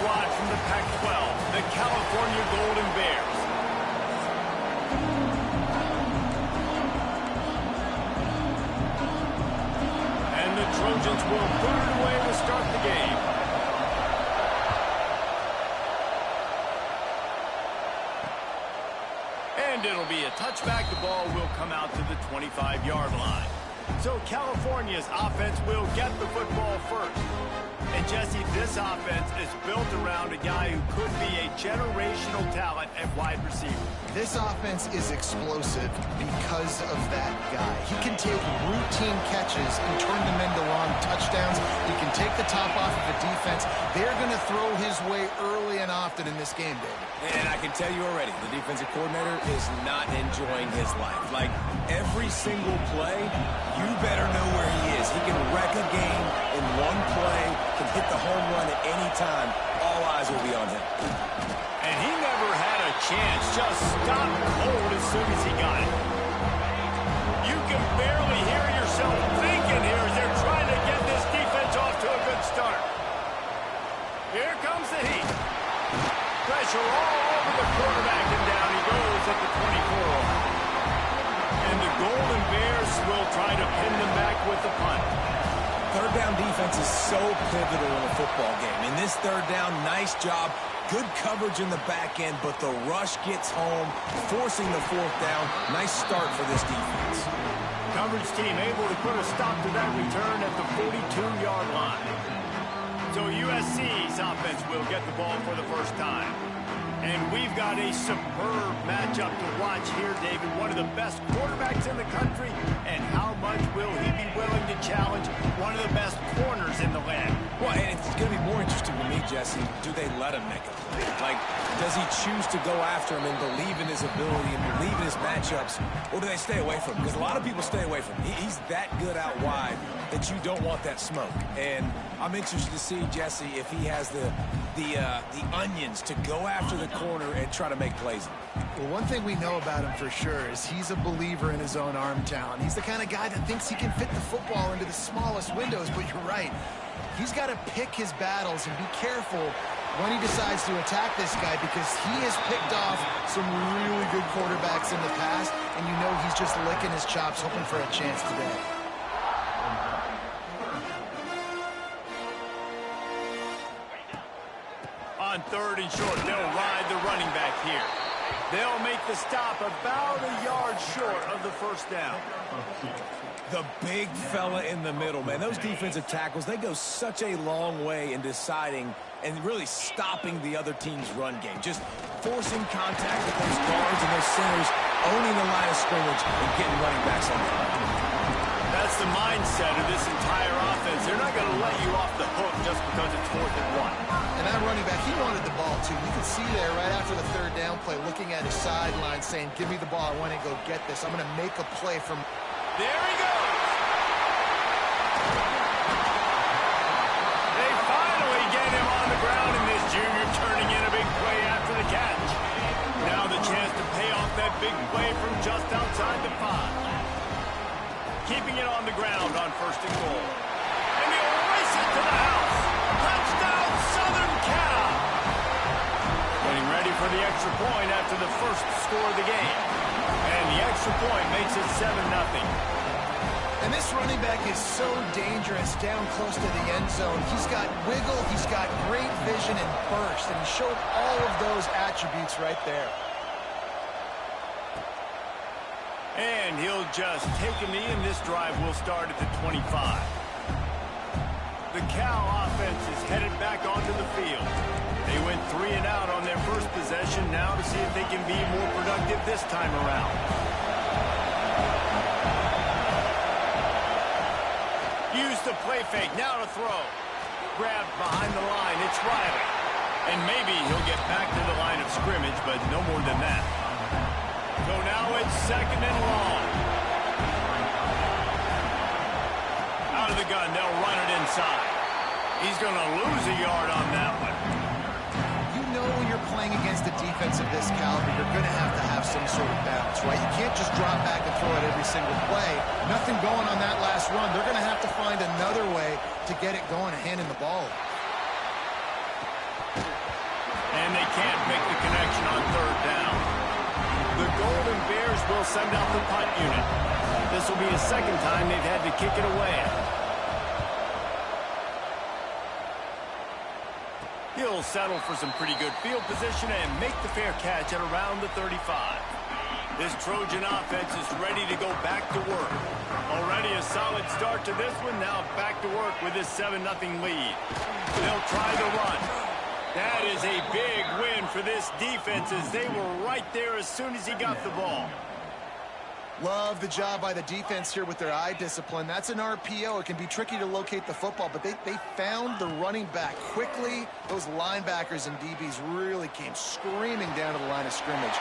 squad from the Pac-12, the California Golden Bears. And the Trojans will put it away to start the game. And it'll be a touchback. The ball will come out to the 25-yard line. So California's offense will get the football first. And Jesse, this offense is built around a guy who could be a generational talent at wide receiver. This offense is explosive because of that guy. He can take routine catches and turn them into long touchdowns. He can take the top off of a defense. They're going to throw his way early and often in this game, David. And I can tell you already, the defensive coordinator is not enjoying his life. Like, every single play, you better know where he is. He can wreck a game in one play, can hit the home run at any time. All eyes will be on him. And he never had a chance. Just stopped cold as soon as he got it. You can barely hear yourself thinking here as they're trying to get this defense off to a good start. Here comes the heat. Pressure all over the quarterback, and down he goes at the 24. And the Golden Bears will try to pin them back with the punt. Third down defense is so pivotal in a football game. In this third down, nice job. Good coverage in the back end, but the rush gets home, forcing the fourth down. Nice start for this defense. Coverage team able to put a stop to that return at the 42-yard line. So USC's offense will get the ball for the first time. And we've got a superb matchup to watch here, David. One of the best quarterbacks in the country. And how much will he be willing to challenge one of the best corners in the land? Well, and it's going to be more interesting to me, Jesse, do they let him make a play? Like, does he choose to go after him and believe in his ability and believe in his matchups, or do they stay away from him? Because a lot of people stay away from him. He's that good out wide that you don't want that smoke. And I'm interested to see, Jesse, if he has the onions to go after the corner and try to make plays. Well, one thing we know about him for sure is he's a believer in his own arm talent. He's the kind of guy that thinks he can fit the football into the smallest windows, but you're right. He's got to pick his battles and be careful when he decides to attack this guy, because he has picked off some really good quarterbacks in the past, and you know he's just licking his chops, hoping for a chance today. On third and short, they'll ride the running back here. They'll make the stop about a yard short of the first down. The big fella in the middle, man. Those defensive tackles, they go such a long way in deciding and really stopping the other team's run game. Just forcing contact with those guards and those centers, owning the line of scrimmage and getting running backs on the line. That's the mindset of this entire offense. They're not going to let you off the hook just because it's 4th and 1. And that running back, he wanted the ball, too. You can see there right after the third down play, looking at his sideline, saying, give me the ball. I want to go get this. I'm going to make a play from... There he goes. They finally get him on the ground, and this junior turning in a big play after the catch. Now the chance to pay off that big play from just outside the 5. Keeping it on the ground on 1st and goal. And he'll race it to the house. Touchdown, Southern Cal. Getting ready for the extra point after the first score of the game. And the extra point makes it 7-0. And this running back is so dangerous down close to the end zone. He's got wiggle, he's got great vision and burst, and he showed all of those attributes right there. And he'll just take a knee, and this drive will start at the 25. The Cal offense is headed back onto the field. They went 3 and out on their first possession, now to see if they can be more productive this time around. Use the play fake, now to throw. Grabbed behind the line, it's Riley. And maybe he'll get back to the line of scrimmage, but no more than that. So now it's 2nd and long. Out of the gun, they'll run it inside. He's going to lose a yard on that one. You know when you're playing against a defense of this caliber, you're going to have some sort of balance, right? You can't just drop back and throw it every single play. Nothing going on that last run. They're going to have to find another way to get it going and handing the ball. can't make the connection on third down. The Golden Bears will send out the punt unit. This will be the second time they've had to kick it away. He'll settle for some pretty good field position and make the fair catch at around the 35. This Trojan offense is ready to go back to work. Already a solid start to this one. Now back to work with this 7-0 lead. They'll try the run. That is a big win for this defense as they were right there as soon as he got the ball. Love the job by the defense here with their eye discipline. That's an RPO. It can be tricky to locate the football, but they found the running back quickly. Those linebackers and DBs really came screaming down to the line of scrimmage.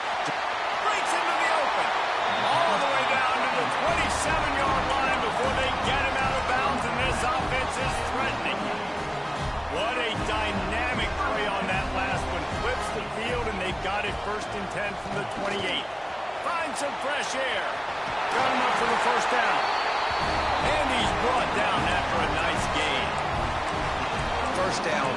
Breaks into the open. All the way down to the 27-yard line before they get him out of bounds, and this offense is threatening. What a dynamic play on that last one. Flips the field, and they got it 1st and 10 from the 28. Find some fresh air. Got him up for the first down. And he's brought down after a nice gain. First down,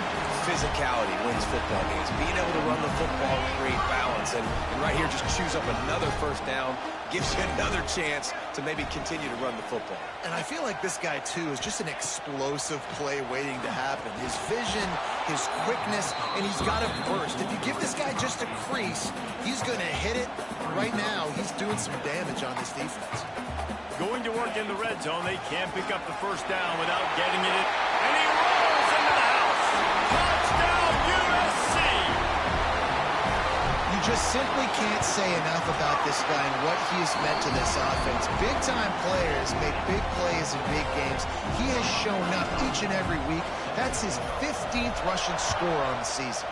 physicality wins football games. Being able to run the football, create balance, and right here just choose up another first down, gives you another chance to maybe continue to run the football. And I feel like this guy, too, is just an explosive play waiting to happen. His vision, his quickness, and he's got a burst. If you give this guy just a crease, he's going to hit it. Right now, he's doing some damage on this defense. Going to work in the red zone. They can't pick up the first down without getting it. And he rolls into the house. Touchdown, USC! You just simply can't say enough about this guy and what he has meant to this offense. Big-time players make big plays in big games. He has shown up each and every week. That's his 15th rushing score on the season.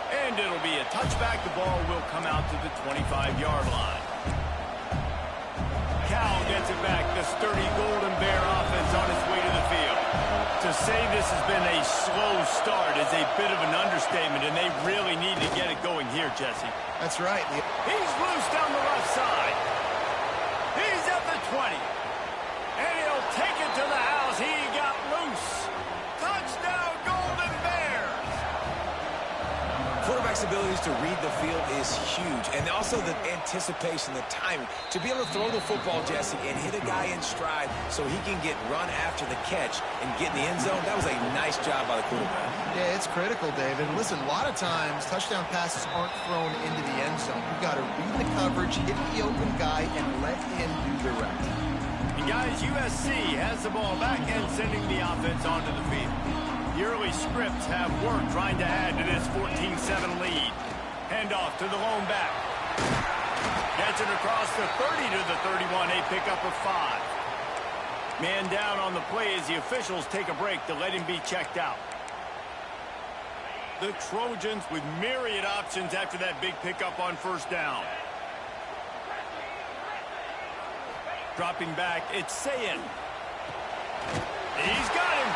And it'll be a touchback. The ball will come out to the 25-yard line. Cal gets it back. The sturdy Golden Bear offense on its way to the field. To say this has been a slow start is a bit of an understatement, and they really need to get it going here, Jesse. That's right. He's loose down the left side. He's at the 20. And he'll take it to the house. He got loose. Touchdown, Golden Bears! Quarterback's abilities to read the field is huge, and also the anticipation, the timing. To be able to throw the football, Jesse, and hit a guy in stride so he can get run after the catch and get in the end zone, that was a nice job by the quarterback. Yeah, it's critical, David. Listen, a lot of times, touchdown passes aren't thrown into the end zone. You've got to read the coverage, hit the open guy, and let him do the rest. And guys, USC has the ball back and sending the offense onto the field. The early scripts have worked trying to add to this 14-7 lead. Handoff to the lone back. Gets it across the 30 to the 31. A pickup of 5. Man down on the play as the officials take a break to let him be checked out. The Trojans with myriad options after that big pickup on first down. Dropping back, it's Sayin. He's got him.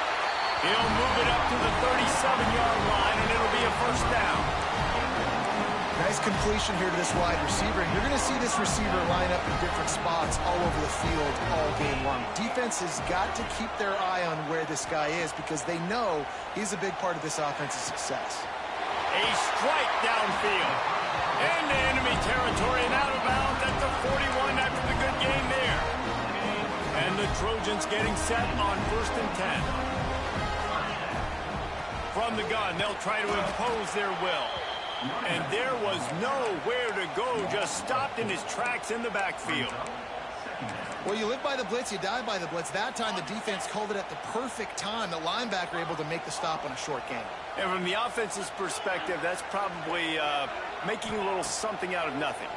He'll move it up to the 37-yard line, and it'll be a first down. Nice completion here to this wide receiver. You're going to see this receiver line up in different spots all over the field all game long. Defense has got to keep their eye on where this guy is because they know he's a big part of this offense's success. A strike downfield. Into enemy territory and out of bounds at the 41 after the good game there. And the Trojans getting set on 1st and 10. From the gun, they'll try to impose their will. And there was nowhere to go, just stopped in his tracks in the backfield. Well, you live by the blitz, you die by the blitz. That time, the defense called it at the perfect time. The linebacker able to make the stop on a short game. And from the offense's perspective, that's probably making a little something out of nothing.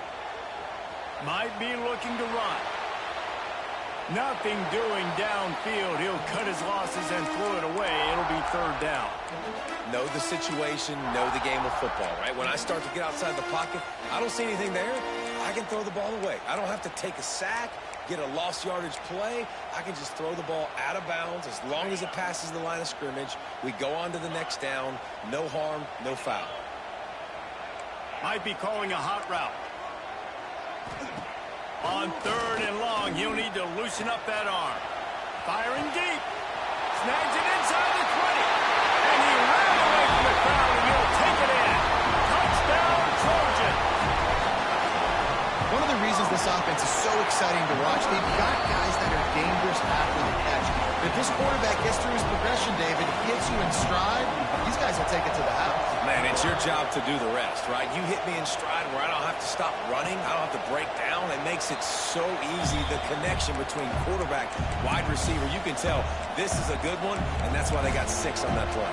Might be looking to run. Nothing doing downfield. He'll cut his losses and throw it away. It'll be 3rd down. Know the situation, know the game of football, right? When I start to get outside the pocket, I don't see anything there. I can throw the ball away. I don't have to take a sack, get a lost yardage play. I can just throw the ball out of bounds as long as it passes the line of scrimmage. We go on to the next down. No harm, no foul. Might be calling a hot route. On 3rd and long, he'll need to loosen up that arm. Firing deep. Snags it inside the 20. And he stride, these guys will take it to the house. Man, it's your job to do the rest, right? You hit me in stride where I don't have to stop running. I don't have to break down. It makes it so easy, the connection between quarterback, wide receiver. You can tell this is a good one, and that's why they got 6 on that play.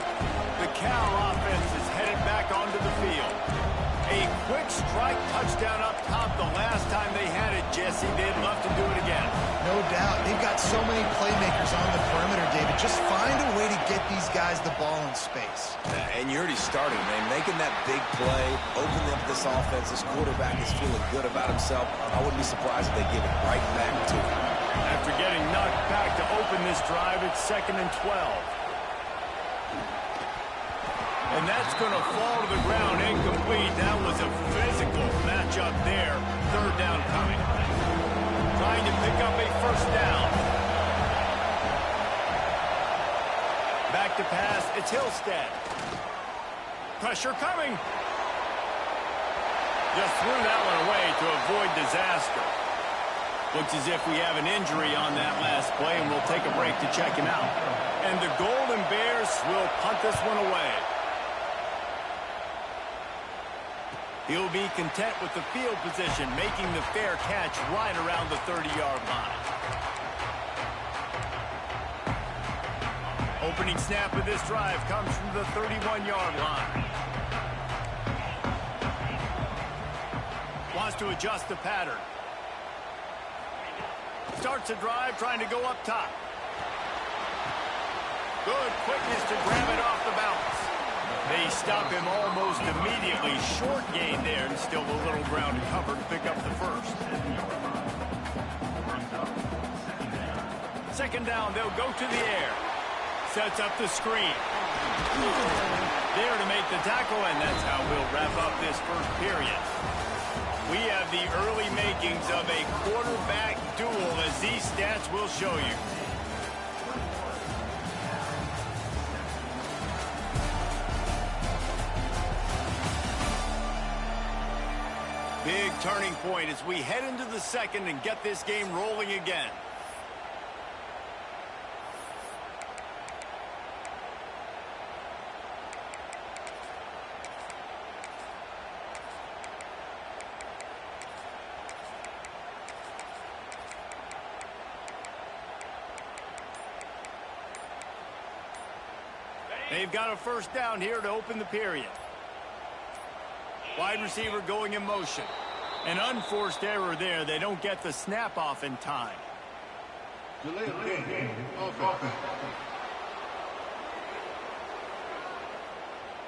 The Cal offense is headed back onto the field. A quick strike touchdown up top the last time they had it, Jesse. They'd love to do it again. No doubt. They've got so many playmakers on the perimeter, David. Just find a way to get these guys the ball in space. And you already started, man. Making that big play, opening up this offense. This quarterback is feeling good about himself. I wouldn't be surprised if they give it right back to him. After getting knocked back to open this drive, it's 2nd and 12. And that's going to fall to the ground incomplete. That was a physical matchup there. 3rd down coming. Trying to pick up a 1st down. Back to pass. It's Hillstead. Pressure coming. Just threw that one away to avoid disaster. Looks as if we have an injury on that last play, and we'll take a break to check him out. And the Golden Bears will punt this one away. He'll be content with the field position, making the fair catch right around the 30-yard line. Opening snap of this drive comes from the 31-yard line. Wants to adjust the pattern. Starts a drive trying to go up top. Good quickness to grab it off the bounce. They stop him almost immediately. Short gain there, and still a little ground to cover to pick up the 1st. 2nd down, they'll go to the air. Sets up the screen. There to make the tackle, and that's how we'll wrap up this 1st period. We have the early makings of a quarterback duel, as these stats will show you. Big turning point as we head into the 2nd and get this game rolling again. They've got a 1st down here to open the period. Wide receiver going in motion. An unforced error there. They don't get the snap off in time.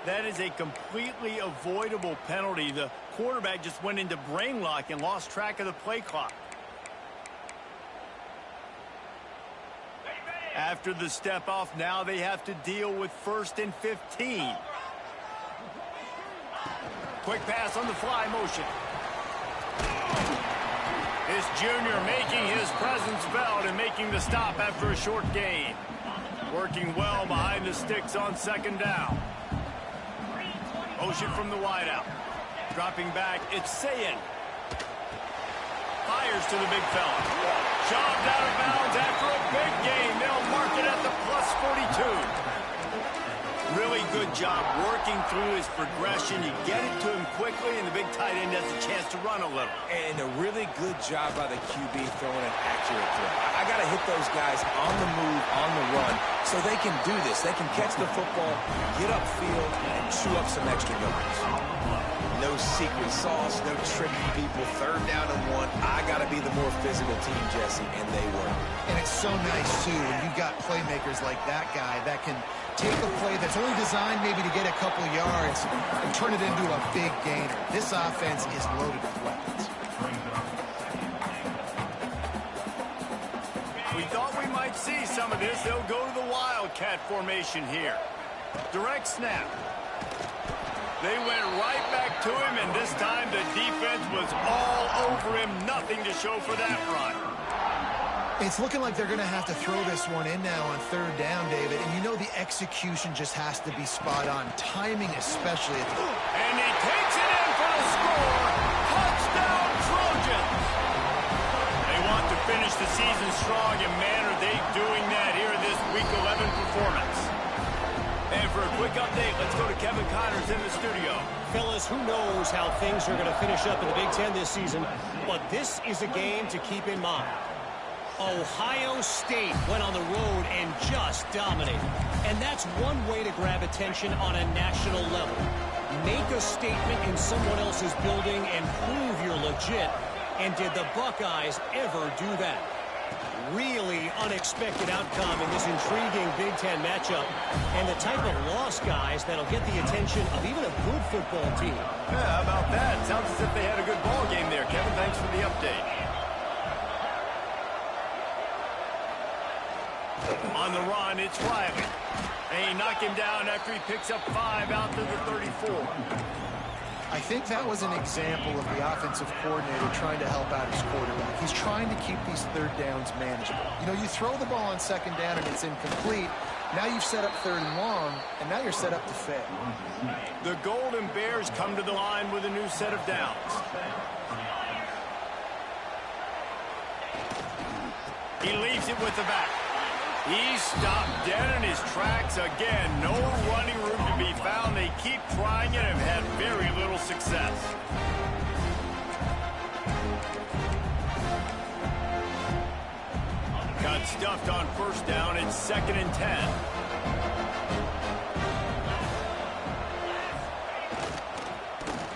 That is a completely avoidable penalty. The quarterback just went into brain lock and lost track of the play clock. After the step off, now they have to deal with 1st and 15. Quick pass on the fly motion. This junior making his presence felt and making the stop after a short gain. Working well behind the sticks on 2nd down. Motion from the wideout. Dropping back, it's Sayin. Fires to the big fella. Shoved out of bounds after a big gain. They'll mark it at the +42. Really good job working through his progression. You get it to him quickly, and the big tight end has a chance to run a little. And a really good job by the QB throwing an accurate throw. I got to hit those guys on the move, on the run, so they can do this. They can catch the football, get upfield, and chew up some extra yards. No secret sauce, no tricky people. 3rd down and 1. I got to be the more physical team, Jesse, and they were. And it's so nice, too, when you've got playmakers like that guy that can take a play that's only designed maybe to get a couple yards and turn it into a big gainer. This offense is loaded with weapons. We thought we might see some of this. They'll go to the Wildcat formation here. Direct snap. They went right back to him, and this time the defense was all over him. Nothing to show for that run. It's looking like they're going to have to throw this one in now on 3rd down, David. And you know the execution just has to be spot on. Timing especially. And he takes it in for the score. Touchdown, Trojans. They want to finish the season strong, and man, are they doing that here in this Week 11 performance. And for a quick update, let's go to Kevin Connors in the studio. Fellas, who knows how things are going to finish up in the Big Ten this season, but this is a game to keep in mind. Ohio State went on the road and just dominated. And that's one way to grab attention on a national level. Make a statement in someone else's building and prove you're legit. And did the Buckeyes ever do that? Really unexpected outcome in this intriguing Big Ten matchup. And the type of loss, guys, that'll get the attention of even a good football team. Yeah, how about that? Sounds as if they had a good ball game there. Kevin, thanks for the update. On the run, it's Riley. And he knocked him down after he picks up 5 out to the 34. I think that was an example of the offensive coordinator trying to help out his quarterback. He's trying to keep these third downs manageable. You know, you throw the ball on second down and it's incomplete. Now you've set up third and long, and now you're set up to fail. The Golden Bears come to the line with a new set of downs. He leaves it with the back. He's stopped dead in his tracks again. No running room to be found. They keep trying it and have had very little success. Got stuffed on first down. It's 2nd and 10.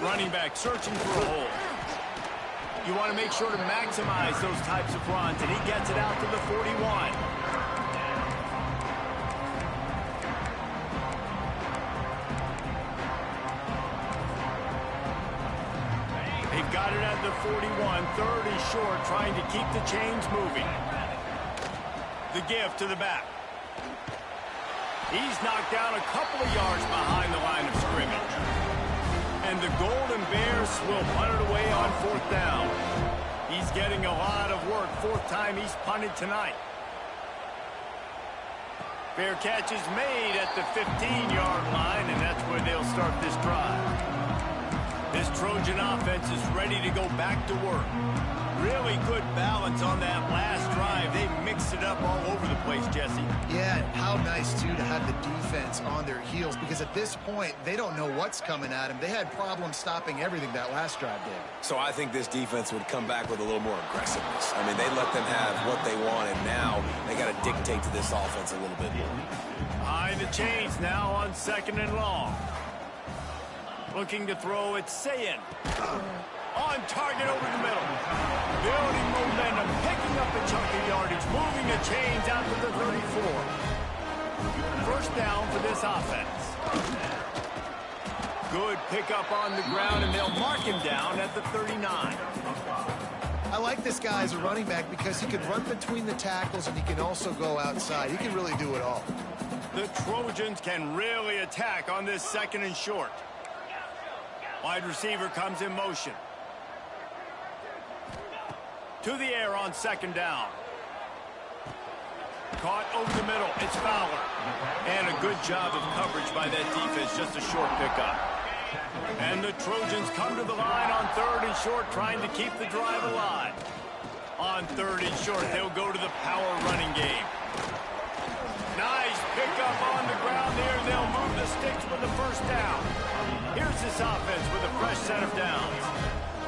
Running back searching for a hole. You want to make sure to maximize those types of runs, and he gets it out to the 41. They've got it at the 41. 3rd and short, trying to keep the chains moving. The give to the back. He's knocked down a couple of yards behind the line of scrimmage. And the Golden Bears will punt it away on 4th down. He's getting a lot of work. 4th time he's punted tonight. Fair catch is made at the 15-yard line, and that's where they'll start this drive. This Trojan offense is ready to go back to work. Really good balance on that last drive. They mixed it up all over the place, Jesse. Yeah, how nice, too, to have the defense on their heels, because at this point, they don't know what's coming at them. They had problems stopping everything that last drive did. So I think this defense would come back with a little more aggressiveness. I mean, they let them have what they want, and now they got to dictate to this offense a little bit more. High the chains now on 2nd and long. Looking to throw, it's Sayin. On target over the middle. Building momentum, picking up a chunk of yardage, moving the chains out to the 34. 1st down for this offense. Good pickup on the ground, and they'll mark him down at the 39. I like this guy as a running back because he can run between the tackles and he can also go outside. He can really do it all. The Trojans can really attack on this 2nd and short. Wide receiver comes in motion. To the air on 2nd down. Caught over the middle. It's Fowler. And a good job of coverage by that defense. Just a short pickup. And the Trojans come to the line on 3rd and short, trying to keep the drive alive. On 3rd and short, they'll go to the power running game. Nice pickup on the ground there. They'll move the sticks with the 1st down. Here's this offense with a fresh set of downs.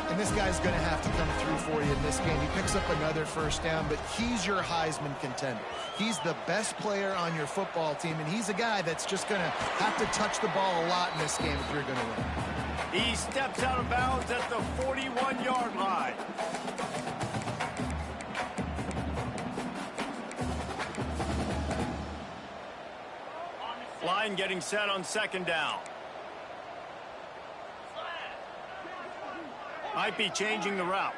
And this guy's going to have to come through for you in this game. He picks up another 1st down, but he's your Heisman contender. He's the best player on your football team, and he's a guy that's just going to have to touch the ball a lot in this game if you're going to win. He steps out of bounds at the 41-yard line. Line getting set on 2nd down. Might be changing the route.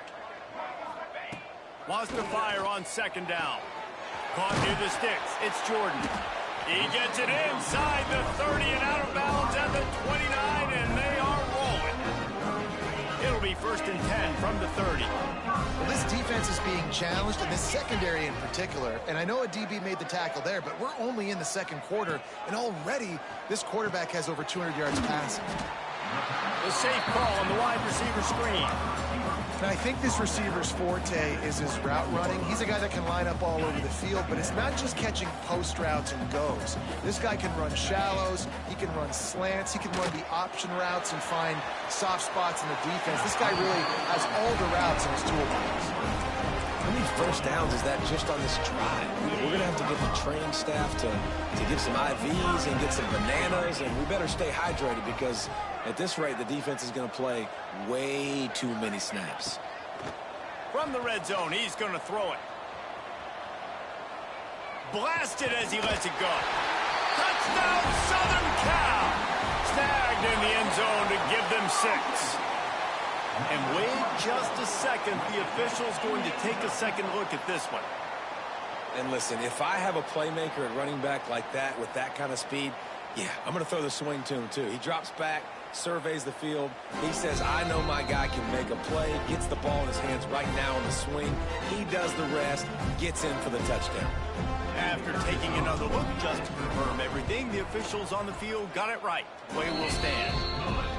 Wants to fire on 2nd down. Caught near the sticks. It's Jordan. He gets it inside the 30 and out of bounds at the 29, and they are rolling. It'll be 1st and 10 from the 30. Well, this defense is being challenged, and this secondary in particular. And I know a DB made the tackle there, but we're only in the 2nd quarter, and already this quarterback has over 200 yards passing. The safe call on the wide receiver screen. And I think this receiver's forte is his route running. He's a guy that can line up all over the field, but it's not just catching post routes and goes. This guy can run shallows, he can run slants, he can run the option routes and find soft spots in the defense. This guy really has all the routes in his toolbox. How many first downs is that just on this drive? We're going to have to get the training staff to get some IVs and get some bananas, and we better stay hydrated because at this rate, the defense is going to play way too many snaps. From the red zone, he's going to throw it. Blasted as he lets it go. Touchdown, Southern Cal! Snagged in the end zone to give them 6. And wait just a second. The official's going to take a second look at this one. And listen, if I have a playmaker at running back like that with that kind of speed, yeah, I'm going to throw the swing to him too. He drops back, surveys the field. He says, I know my guy can make a play, gets the ball in his hands right now on the swing. He does the rest, gets in for the touchdown. After taking another look just to confirm everything, the officials on the field got it right. Play will stand.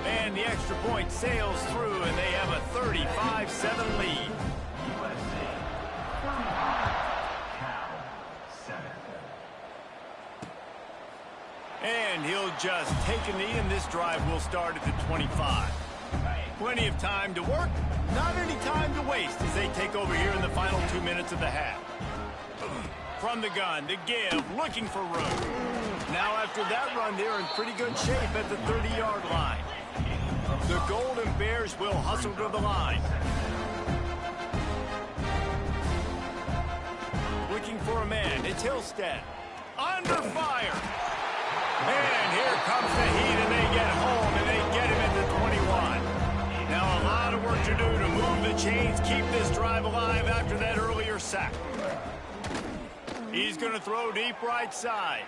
And the extra point sails through, and they have a 35-7 lead. And he'll just take a knee, and this drive will start at the 25. Plenty of time to work, not any time to waste as they take over here in the final 2 minutes of the half. From the gun, to give, looking for room. Now after that run, they're in pretty good shape at the 30-yard line. The Golden Bears will hustle to the line. Looking for a man, it's Hillstead. Under fire. And here comes the heat, and they get home, and they get him at the 21. Now a lot of work to do to move the chains, keep this drive alive after that earlier sack. He's going to throw deep right side.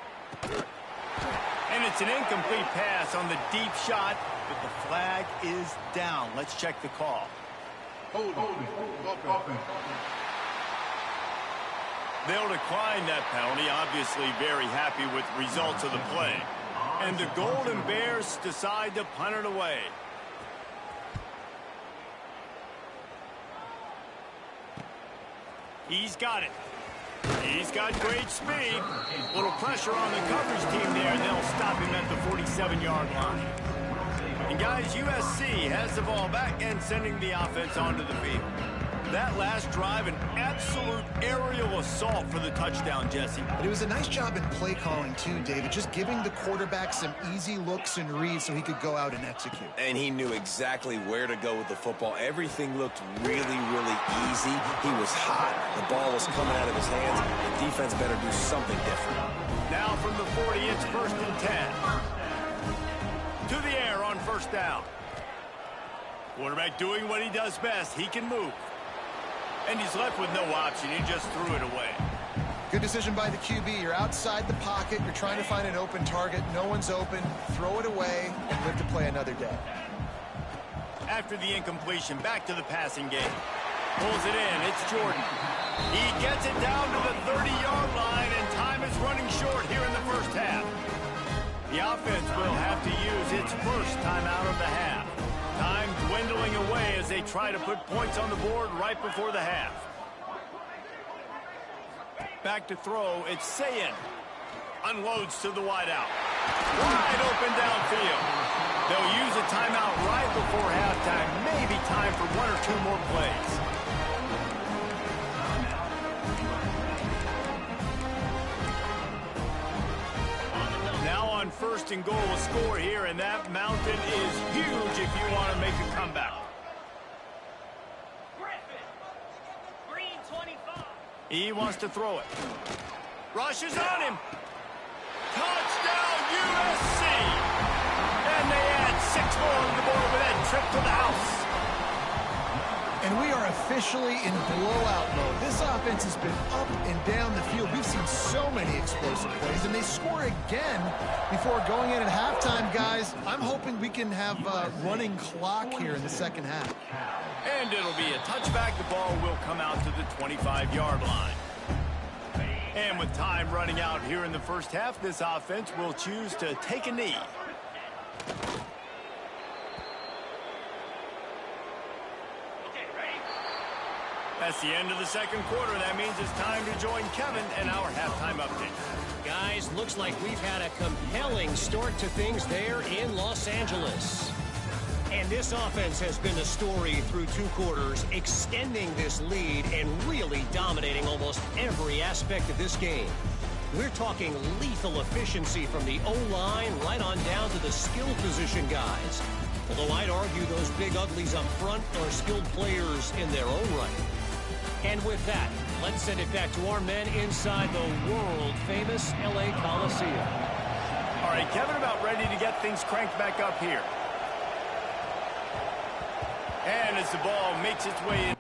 And it's an incomplete pass on the deep shot, but the flag is down. Let's check the call. They'll decline that penalty, obviously very happy with results of the play. And the Golden Bears decide to punt it away. He's got it. He's got great speed. Little pressure on the coverage team there, and they'll stop him at the 47-yard line. And guys, USC has the ball back and sending the offense onto the field. That last drive, an absolute aerial assault for the touchdown, Jesse. And it was a nice job in play calling too, David, just giving the quarterback some easy looks and reads so he could go out and execute. And he knew exactly where to go with the football. Everything looked really, really easy. He was hot. The ball was coming out of his hands. The defense better do something different. Now from the 40, it's 1st and 10. To the air on first down. Quarterback doing what he does best. He can move. And he's left with no option. He just threw it away. Good decision by the QB. You're outside the pocket. You're trying to find an open target. No one's open. Throw it away and live to play another day. After the incompletion, back to the passing game. Pulls it in. It's Jordan. He gets it down to the 30-yard line, and time is running short here in the first half. The offense will have to use its first timeout of the half. Time dwindling away as they try to put points on the board right before the half. Back to throw, it's Sayin. Unloads to the wideout. Wide open downfield. They'll use a timeout right before halftime. Maybe time for 1 or 2 more plays. Now on 1st and goal, a score here, and that mountain is huge if you want to make a comeback. Green 25. He wants to throw it. Rushes on him. Touchdown, USC! And they add 6 more on the board with that trip to the house. And we are officially in blowout mode. This offense has been up and down the field. We've seen so many explosive plays, and they score again before going in at halftime, guys. I'm hoping we can have a running clock here in the second half. And it'll be a touchback. The ball will come out to the 25-yard line. And with time running out here in the first half, this offense will choose to take a knee. That's the end of the second quarter. That means it's time to join Kevin and our halftime update. Guys, looks like we've had a compelling start to things there in Los Angeles. And this offense has been the story through 2 quarters, extending this lead and really dominating almost every aspect of this game. We're talking lethal efficiency from the O-line right on down to the skill position guys. Although I'd argue those big uglies up front are skilled players in their own right. And with that, let's send it back to our men inside the world-famous LA Coliseum. All right, Kevin, about ready to get things cranked back up here. And as the ball makes its way in.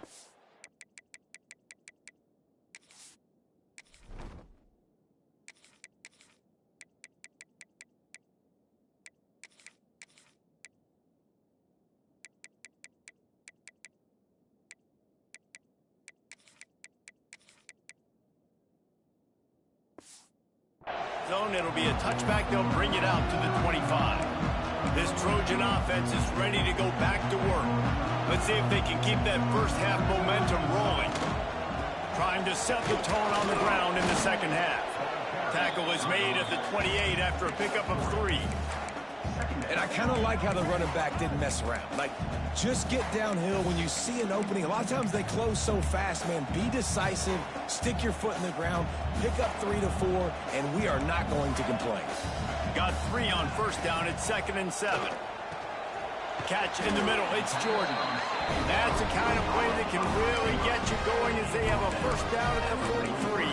Zone, it'll be a touchback. They'll bring it out to the 25. This Trojan offense is ready to go back to work. Let's see if they can keep that first half momentum rolling. Trying to set the tone on the ground in the second half. Tackle is made at the 28 after a pickup of 3. And I kind of like how the running back didn't mess around. Like, just get downhill when you see an opening. A lot of times they close so fast, man. Be decisive, stick your foot in the ground, pick up 3 to 4, and we are not going to complain. Got 3 on first down. It's 2nd and 7. Catch in the middle. It's Jordan. That's the kind of play that can really get you going as they have a first down at the 43.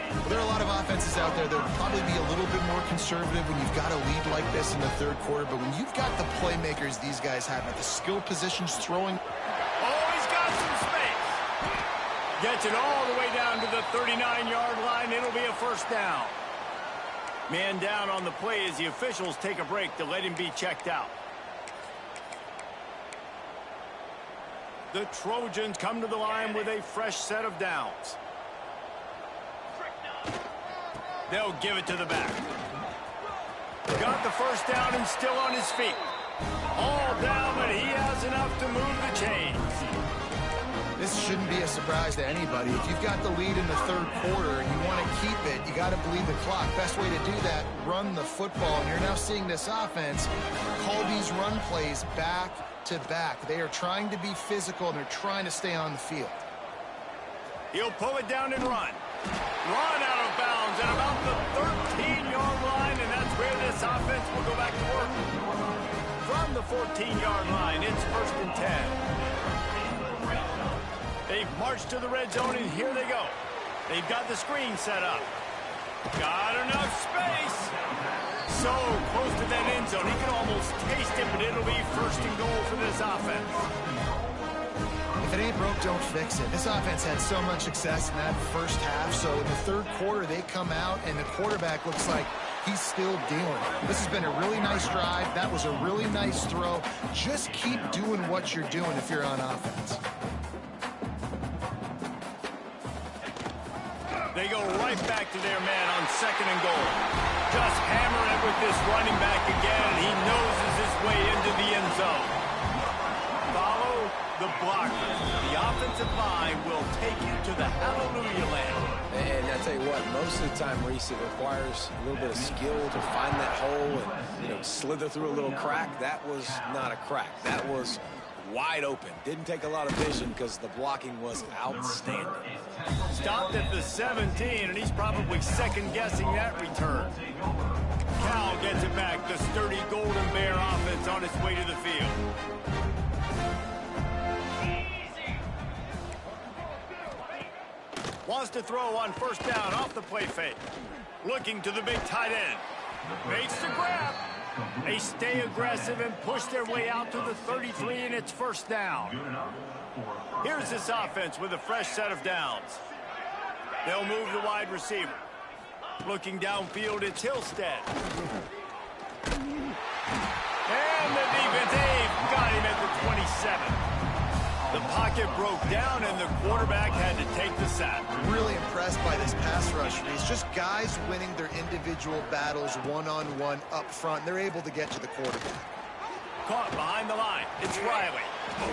Well, there are a lot of offenses out there that would probably be a little bit more conservative when you've got a lead like this in the third quarter. But when you've got the playmakers these guys have at the skill positions throwing. Oh, he's got some space. Gets it all the way down to the 39-yard line. It'll be a first down. Man down on the play as the officials take a break to let him be checked out. The Trojans come to the line with a fresh set of downs. They'll give it to the back. Got the first down and still on his feet. All down, but he has enough to move the chains. This shouldn't be a surprise to anybody. If you've got the lead in the third quarter and you want to keep it, you got to bleed the clock. Best way to do that, run the football. And you're now seeing this offense call these run plays back to back. They are trying to be physical, and they're trying to stay on the field. He'll pull it down and run. Run out of bounds at about the 13-yard line, and that's where this offense will go back to work. From the 14-yard line, it's 1st and 10. They've marched to the red zone, and here they go. They've got the screen set up. Got enough space. So close to that end zone, he can almost taste it, but it'll be 1st and goal for this offense. If it ain't broke, don't fix it. This offense had so much success in that first half, so in the third quarter, they come out, and the quarterback looks like he's still dealing. This has been a really nice drive. That was a really nice throw. Just keep doing what you're doing if you're on offense. They go right back to their man on 2nd and goal. Just hammer it with this running back again, and he noses his way into the end zone. Follow the blocker. The offensive line will take you to the hallelujah land. And I tell you what, most of the time, Reese, it requires a little bit of skill to find that hole and, you know, slither through a little crack. That was not a crack. That was wide open. Didn't take a lot of vision because the blocking was outstanding. Stopped at the 17, and he's probably second-guessing that return. Cal gets it back. The sturdy Golden Bear offense on its way to the field. Wants to throw on first down off the play fake. Looking to the big tight end. Makes the grab. They stay aggressive and push their way out to the 33, and it's 1st down. Here's this offense with a fresh set of downs. They'll move the wide receiver. Looking downfield, it's Hillstead. And the defense, they've got him at the 27. The pocket broke down, and the quarterback had to take the sack. Really impressed by this pass rush. It's just guys winning their individual battles one-on-one up front. They're able to get to the quarterback. caught behind the line. It's Riley.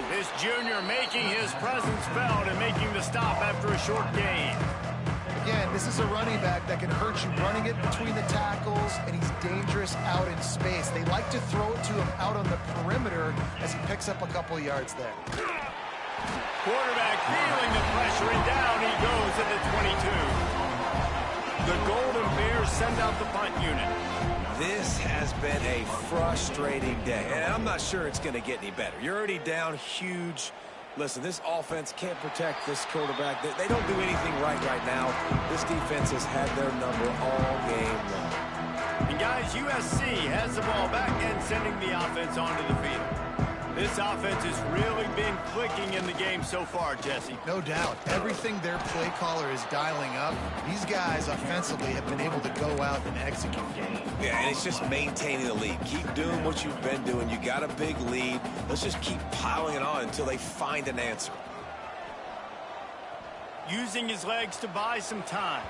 This junior making his presence felt and making the stop after a short gain. Again, this is a running back that can hurt you running it between the tackles, and he's dangerous out in space. They like to throw it to him out on the perimeter as he picks up a couple yards there. Quarterback feeling the pressure, and down he goes at the 22. The Golden Bears send out the punt unit. This has been a frustrating day, and I'm not sure it's going to get any better. You're already down huge. Listen, this offense can't protect this quarterback. They don't do anything right now. This defense has had their number all game long. And guys, USC has the ball back and sending the offense onto the field. This offense has really been clicking in the game so far, Jesse. No doubt. Everything their play caller is dialing up, these guys offensively have been able to go out and execute. Yeah, and it's just maintaining the lead. Keep doing what you've been doing. You got a big lead. Let's just keep piling it on until they find an answer. Using his legs to buy some time.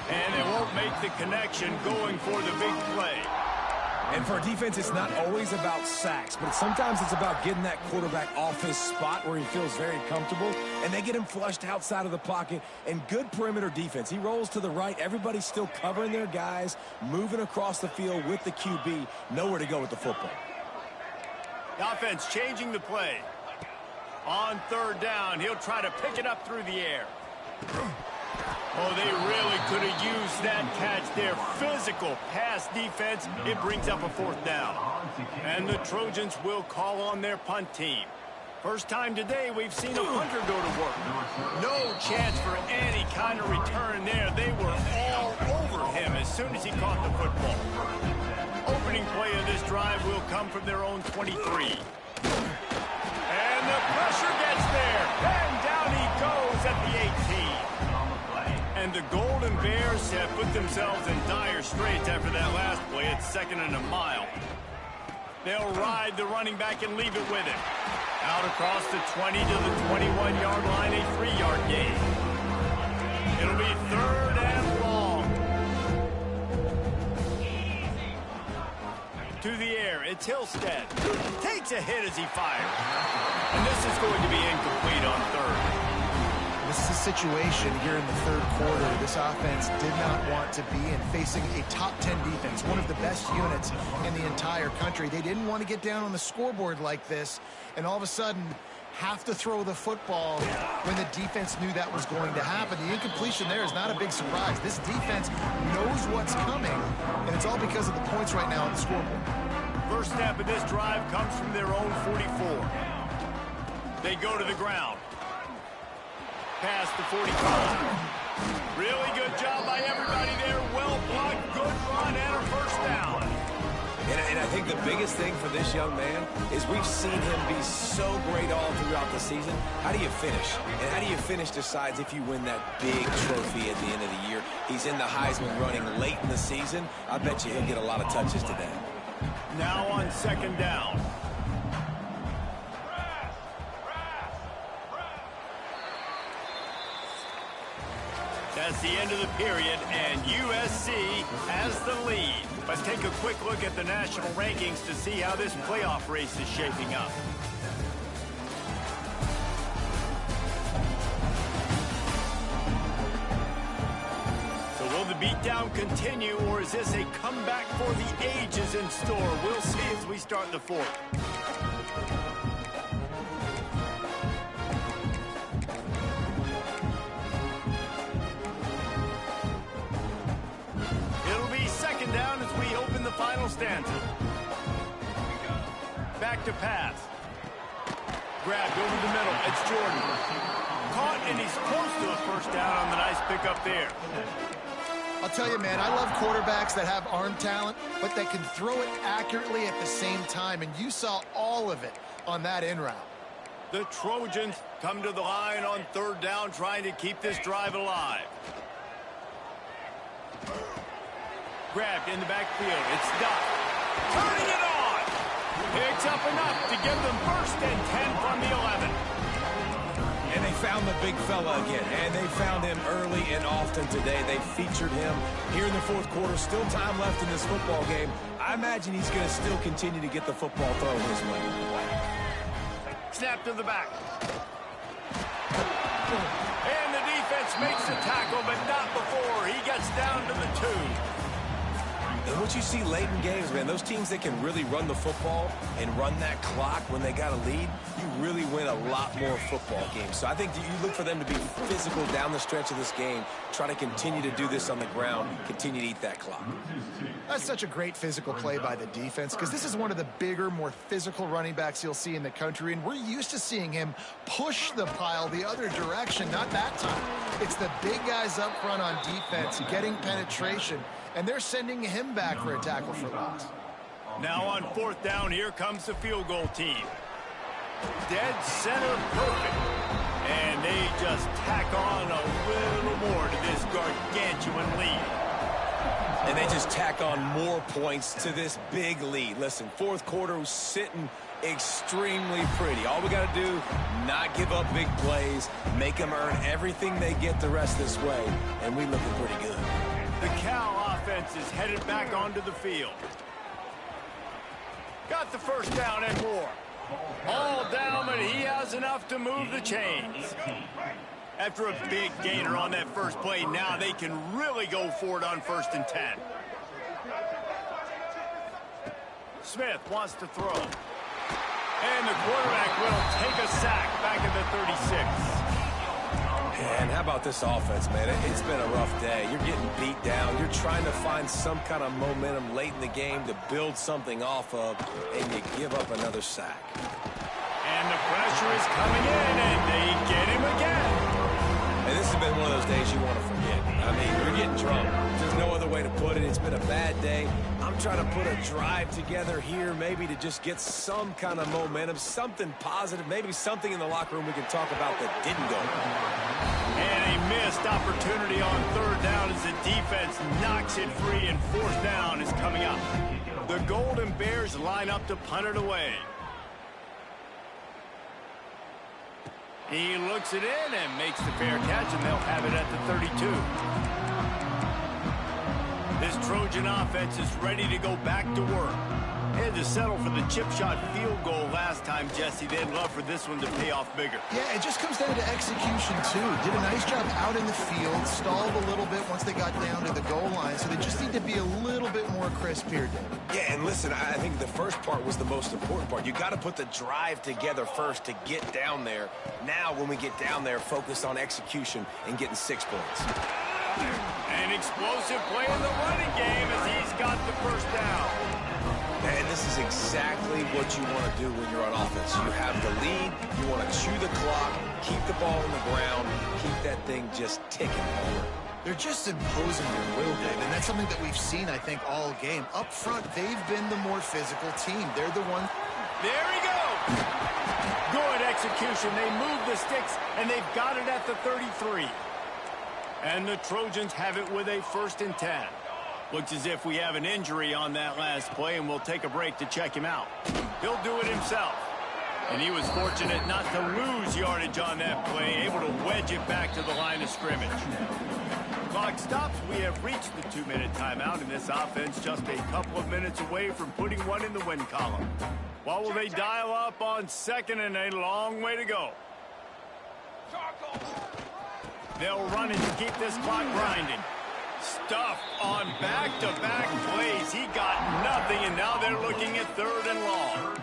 And they won't make the connection going for the big play. And for a defense, it's not always about sacks, but sometimes it's about getting that quarterback off his spot where he feels very comfortable, and they get him flushed outside of the pocket. And good perimeter defense. He rolls to the right. Everybody's still covering their guys, moving across the field with the QB. Nowhere to go with the football. The offense changing the play. On third down, he'll try to pick it up through the air. Oh, they really could have used that catch there. Physical pass defense. It brings up a fourth down. And the Trojans will call on their punt team. First time today we've seen a punter go to work. No chance for any kind of return there. They were all over him as soon as he caught the football. Opening play of this drive will come from their own 23. And the pressure gets there. And down he goes at the 18. And the Golden Bears have put themselves in dire straits after that last play. It's 2nd and a mile. They'll ride the running back and leave it with him. Out across the 20 to the 21-yard line, a 3-yard gain. It'll be 3rd and long. To the air, it's Hillstead. Takes a hit as he fires. And this is going to be incomplete on 3rd. This is a situation here in the third quarter this offense did not want to be in, facing a top 10 defense, one of the best units in the entire country. They didn't want to get down on the scoreboard like this and all of a sudden have to throw the football when the defense knew that was going to happen. The incompletion there is not a big surprise. This defense knows what's coming, and it's all because of the points right now on the scoreboard. First snap of this drive comes from their own 44. They go to the ground. Past the 45. Really good job by everybody there. Well blocked, good run, and a first down. And I think the biggest thing for this young man is we've seen him be so great all throughout the season. How do you finish? And how do you finish decides if you win that big trophy at the end of the year. He's in the Heisman running late in the season. I bet you he'll get a lot of touches today. Now on 2nd down. That's the end of the period, and USC has the lead. Let's take a quick look at the national rankings to see how this playoff race is shaping up. So will the beatdown continue, or is this a comeback for the ages in store? We'll see as we start the 4th. Down as we open the final stanza. Back to pass. Grabbed over the middle. It's Jordan. Caught, and he's close to a first down on the nice pickup there. I'll tell you, man, I love quarterbacks that have arm talent, but that can throw it accurately at the same time, and you saw all of it on that in route. The Trojans come to the line on 3rd down, trying to keep this drive alive. Grabbed in the backfield. It's Duck. Turning it on. Picks up enough to give them 1st and 10 from the 11. And they found the big fella again, and they found him early and often today. They featured him here in the fourth quarter. Still time left in this football game. I imagine he's going to still continue to get the football thrown his way. Snap to the back. And the defense makes the tackle, but not before he gets down to the 2. And what you see late in games, man, those teams that can really run the football and run that clock when they got a lead, you really win a lot more football games. So I think you look for them to be physical down the stretch of this game, try to continue to do this on the ground, continue to eat that clock. That's such a great physical play by the defense because this is one of the bigger, more physical running backs you'll see in the country, and we're used to seeing him push the pile the other direction. Not that time. It's the big guys up front on defense getting penetration, and they're sending him back for a tackle for loss. Now on 4th down, here comes the field goal team. Dead center perfect. And they just tack on a little more to this gargantuan lead. And they just tack on more points to this big lead. Listen, fourth quarter was sitting extremely pretty. All we got to do, not give up big plays, make them earn everything they get the rest this way, and we looking pretty good. The Cal offense is headed back onto the field. Got the first down and more. All down, but he has enough to move the chains. After a big gainer on that first play, now they can really go for it on 1st and 10. Smith wants to throw. And the quarterback will take a sack back at the 36. And how about this offense, man? It's been a rough day. You're getting beat down. You're trying to find some kind of momentum late in the game to build something off of, and you give up another sack. And the pressure is coming in, and they get him again. And this has been one of those days you want to forget. I mean, you're getting drunk. There's no other way to put it. It's been a bad day. I'm trying to put a drive together here, maybe to just get some kind of momentum, something positive, maybe something in the locker room we can talk about that didn't go well. And a missed opportunity on 3rd down as the defense knocks it free, and 4th down is coming up. The Golden Bears line up to punt it away. He looks it in and makes the fair catch, and they'll have it at the 32. This Trojan offense is ready to go back to work. They had to settle for the chip shot field goal last time, Jesse. They'd love for this one to pay off bigger. Yeah, it just comes down to execution, too. Did a nice job out in the field, stalled a little bit once they got down to the goal line, so they just need to be a little bit more crisp here, David. Yeah, and listen, I think the first part was the most important part. You got to put the drive together first to get down there. Now, when we get down there, focus on execution and getting 6 points. An explosive play in the running game as he's got the first down. And this is exactly what you want to do when you're on offense. You have the lead, you want to chew the clock, keep the ball on the ground, keep that thing just ticking forward. They're just imposing their will, Dave, and that's something that we've seen, I think, all game. Up front, they've been the more physical team. They're the one. There he goes. Good execution. They move the sticks, and they've got it at the 33. And the Trojans have it with a 1st and 10. Looks as if we have an injury on that last play, and we'll take a break to check him out. He'll do it himself. And he was fortunate not to lose yardage on that play, able to wedge it back to the line of scrimmage. Clock stops. We have reached the 2-minute timeout, and this offense just a couple of minutes away from putting one in the win column. What will they dial up on 2nd and a long way to go? They'll run it to keep this clock grinding. Stuffed on back-to-back plays. He got nothing, and now they're looking at 3rd and long.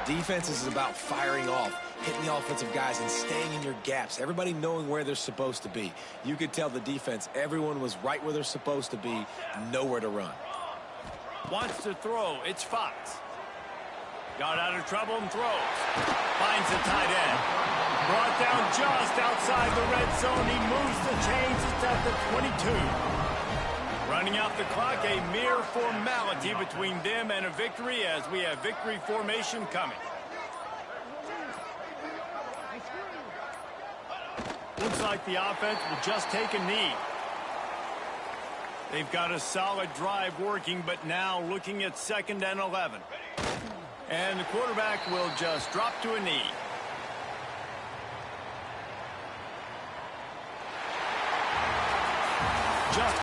Defense is about firing off, hitting the offensive guys and staying in your gaps. Everybody knowing where they're supposed to be. You could tell the defense, everyone was right where they're supposed to be, nowhere to run. Wants to throw. It's Fox. Got out of trouble and throws. Finds the tight end. Brought down just outside the red zone. He moves the chains. It's at the 22. Running out the clock, a mere formality between them and a victory as we have victory formation coming. Looks like the offense will just take a knee. They've got a solid drive working, but now looking at 2nd and 11. And the quarterback will just drop to a knee. just